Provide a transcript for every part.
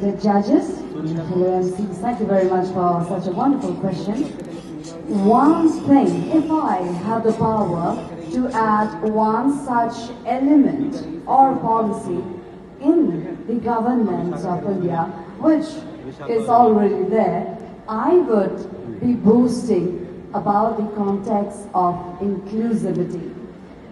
respected judges, fellow MCs, thank you very much for such a wonderful question. One thing, if I have the power to add one such element or policy in the government of India, which is already there, I would be boasting about the context of inclusivity.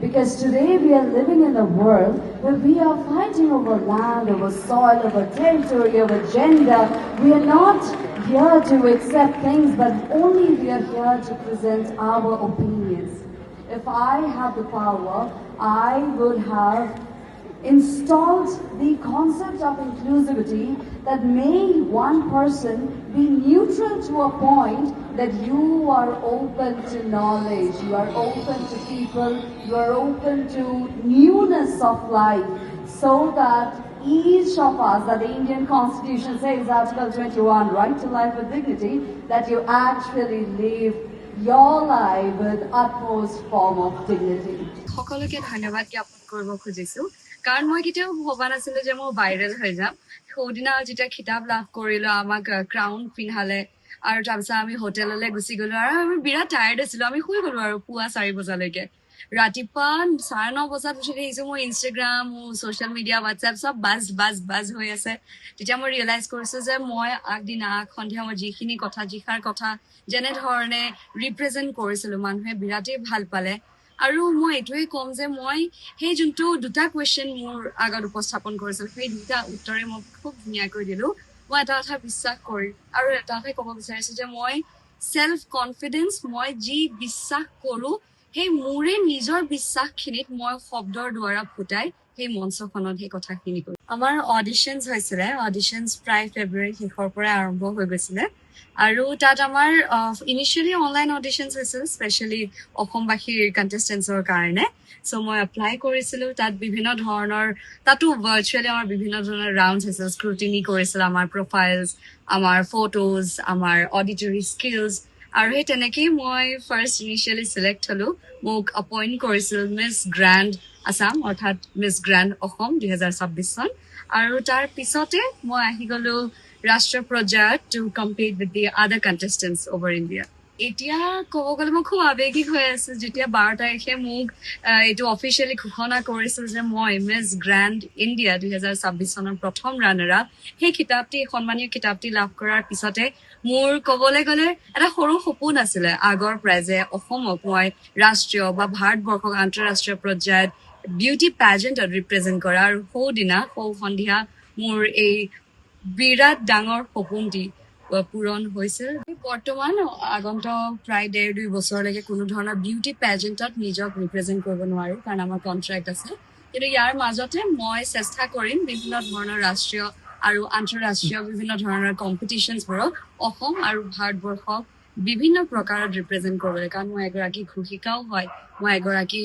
Because today we are living in a world where we are fighting over land, over soil, over territory, over gender. We are not here to accept things, but only we are here to present our opinions. If I have the power, I would have installed the concept of inclusivity that may one person be neutral to a point that you are open to knowledge, you are open to people, you are open to newness of life, so that each of us, that the Indian Constitution says, Article 21, right to life with dignity, that you actually live your life with utmost form of dignity. সকলোকে ধন্যবাদ জ্ঞাপন কৰিব খুজিছো কাৰণ মই কেতিয়াও ভবা নাছিলো যে মই ভাইৰেল হৈ যাম সৌদিনা যেতিয়া খিতাপ লাভ কৰিলো আমাক ক্ৰাউন পিন্ধালে আৰু তাৰপিছত আমি হোটেললৈ গুচি গলো আৰু আমি বিৰাট টায়াৰ্ড আছিলো আমি শুই গলো আৰু পুৱা 4 বজালৈকে ৰাতিপুৱা 9:30 বজাত উঠি দেখিছো মোৰ ইনষ্টাগ্ৰাম মোৰ ছ'চিয়েল মিডিয়া হোৱাটছএপ চব বাজ হৈ আছে তেতিয়া মই ৰিয়েলাইজ কৰিছো যে মই আগদিনা সন্ধিয়া মই যিখিনি কথা যিষাৰ কথা যেনেধৰণে ৰিপ্ৰেজেণ্ট কৰিছিলো মানুহে বিৰাটেই ভাল পালে আৰু মই এইটোৱে কম যে মই সেই যোনটো দুটা কুৱেশ্যন মোৰ আগত উপস্থাপন কৰিছিল সেই দুটা উত্তৰে মই খুব ধুনীয়াকৈ দিলো মই এটা কথা বিশ্বাস কৰি আৰু এটা কথাই ক'ব বিচাৰিছো যে মই সেলফ কনফিডেন্স মই যি বিশ্বাস কৰো সেই মোৰে নিজৰ বিশ্বাসখিনিত মই শব্দৰ দ্বাৰা ফুটাই সেই মঞ্চখনত সেই কথাখিনি কৰো আমাৰ অডিশ্যনছ হৈছিলে অডিশ্যনছ প্ৰায় ফেব্ৰুৱাৰী শেষৰ পৰা আৰম্ভ হৈ গৈছিলে আৰু তাত আমাৰ ইনিচিয়েলি অনলাইন অডিশ্যনছ হৈছিল স্পেচিয়েলি অসমবাসীৰ কণ্টেষ্টেণ্টছৰ কাৰণে চ' মই এপ্লাই কৰিছিলো তাত বিভিন্ন ধৰণৰ তাতো ভাৰ্চুৱেলি আমাৰ বিভিন্ন ধৰণৰ ৰাউণ্ডছ হৈছিল স্ক্ৰুটিনি কৰিছিল আমাৰ প্ৰফাইলছ আমাৰ ফটোজ আমাৰ অডিটৰী স্কিলছ আৰু সেই তেনেকেই মই ফাৰ্ষ্ট ইনিচিয়েলি চিলেক্ট হলো মোক এপইণ্ট কৰিছিল মিছ গ্ৰেণ্ড আছাম অৰ্থাৎ মিছ গ্ৰেণ্ড অসম 2026 চন আৰু তাৰ পিছতে মই আহি গলো ৰাষ্ট্ৰীয় পৰ্যায়ত টু কম্পিট উইথ দি আদাৰ কণ্টেষ্টেণ্টছ অভাৰ ইণ্ডিয়া এতিয়া ক'ব গ'লে মই খুব আৱেগিক হৈ আছো যেতিয়া 12 তাৰিখে মোক এইটো অফিচিয়েলি ঘোষণা কৰিছিল যে মই মিছ গ্ৰেণ্ড ইণ্ডিয়া 2026 চনৰ প্ৰথম ৰাণাৰ আপ সেই কিতাপটি সন্মানীয় কিতাপটি লাভ কৰাৰ পিছতে মোৰ ক'বলৈ গ'লে এটা সৰু সপোন আছিলে আগৰ পৰাই যে অসমক মই ৰাষ্ট্ৰীয় বা ভাৰতবৰ্ষক আন্তঃৰাষ্ট্ৰীয় পৰ্যায়ত বিউটি পেজেণ্টত ৰিপ্ৰেজেণ্ট কৰা আৰু সৌদিনা সন্ধিয়া মোৰ এই বিৰাট ডাঙৰ সপোনটি পূৰণ হৈছিল বৰ্তমান আগন্তুক প্ৰায় 1.5-2 বছৰলৈকে কোনো ধৰণৰ বিউটি পেজেণ্টত নিজক ৰিপ্ৰেজেণ্ট কৰিব নোৱাৰো কাৰণ আমাৰ কণ্ট্ৰেক্ট আছে কিন্তু ইয়াৰ মাজতে মই চেষ্টা কৰিম বিভিন্ন ধৰণৰ ৰাষ্ট্ৰীয় আৰু আন্তঃৰাষ্ট্ৰীয় বিভিন্ন ধৰণৰ কম্পিটিশ্যনছবোৰক অসম আৰু ভাৰতবৰ্ষক বিভিন্ন প্ৰকাৰত ৰিপ্ৰেজেণ্ট কৰিবলৈ কাৰণ মই এগৰাকী ঘোষিকাও হয় মই এগৰাকী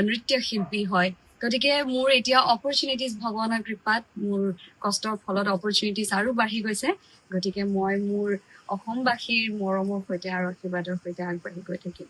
নৃত্যশিল্পী হয় গতিকে মোৰ এতিয়া অপৰচুনিটিজ ভগৱানৰ কৃপাত মোৰ কষ্টৰ ফলত অপৰচুনিটিজ আৰু বাঢ়ি গৈছে গতিকে মই মোৰ অসমবাসীৰ মৰমৰ সৈতে আৰু আশীৰ্বাদৰ সৈতে আগবাঢ়ি গৈ থাকিম